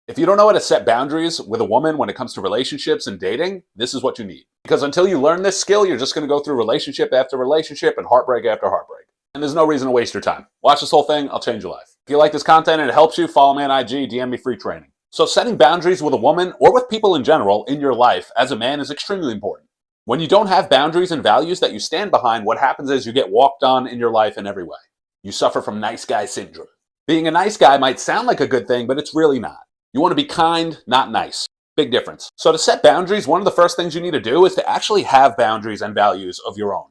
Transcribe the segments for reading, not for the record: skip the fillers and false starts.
If you don't know how to set boundaries with a woman when it comes to relationships and dating, this is what you need. Because until you learn this skill, you're just going to go through relationship after relationship and heartbreak after heartbreak. And there's no reason to waste your time. Watch this whole thing, I'll change your life. If you like this content and it helps you, follow me on IG, DM me free training. So setting boundaries with a woman or with people in general in your life as a man is extremely important. When you don't have boundaries and values that you stand behind, what happens is you get walked on in your life in every way. You suffer from nice guy syndrome. Being a nice guy might sound like a good thing, but it's really not. You want to be kind, not nice. Big difference. So to set boundaries, one of the first things you need to do is to actually have boundaries and values of your own.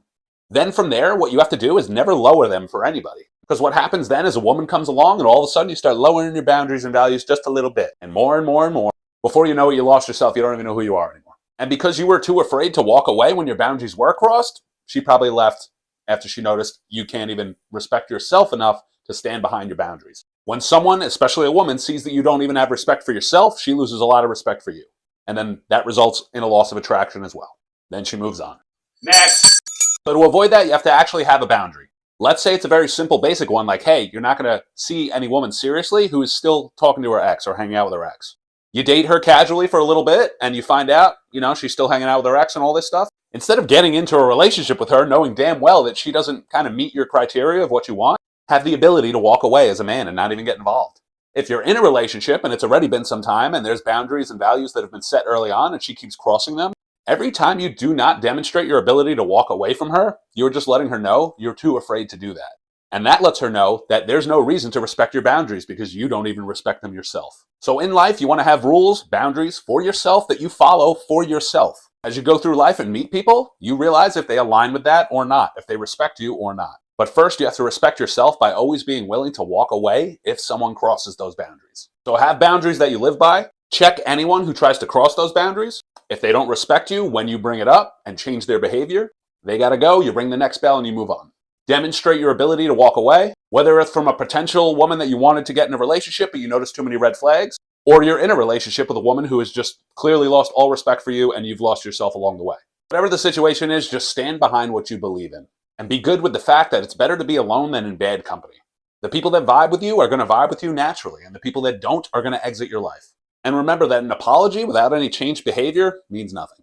Then from there, what you have to do is never lower them for anybody. Because what happens then is a woman comes along and all of a sudden you start lowering your boundaries and values just a little bit. And more and more and more. Before you know it, you lost yourself. You don't even know who you are anymore. And because you were too afraid to walk away when your boundaries were crossed, she probably left after she noticed you can't even respect yourself enough to stand behind your boundaries. When someone, especially a woman, sees that you don't even have respect for yourself, she loses a lot of respect for you. And then that results in a loss of attraction as well. Then she moves on. Next! So to avoid that, you have to actually have a boundary. Let's say it's a very simple, basic one, like, hey, you're not going to see any woman seriously who is still talking to her ex or hanging out with her ex. You date her casually for a little bit, and you find out, she's still hanging out with her ex and all this stuff. Instead of getting into a relationship with her, knowing damn well that she doesn't kind of meet your criteria of what you want, have the ability to walk away as a man and not even get involved. If you're in a relationship and it's already been some time and there's boundaries and values that have been set early on and she keeps crossing them, every time you do not demonstrate your ability to walk away from her, you're just letting her know you're too afraid to do that. And that lets her know that there's no reason to respect your boundaries because you don't even respect them yourself. So in life, you want to have rules, boundaries for yourself that you follow for yourself. As you go through life and meet people, you realize if they align with that or not, if they respect you or not. But first, you have to respect yourself by always being willing to walk away if someone crosses those boundaries. So have boundaries that you live by. Check anyone who tries to cross those boundaries. If they don't respect you when you bring it up and change their behavior, they got to go. You ring the next bell and you move on. Demonstrate your ability to walk away, whether it's from a potential woman that you wanted to get in a relationship but you noticed too many red flags, or you're in a relationship with a woman who has just clearly lost all respect for you and you've lost yourself along the way. Whatever the situation is, just stand behind what you believe in. And be good with the fact that it's better to be alone than in bad company. The people that vibe with you are going to vibe with you naturally, and the people that don't are going to exit your life. And remember that an apology without any changed behavior means nothing.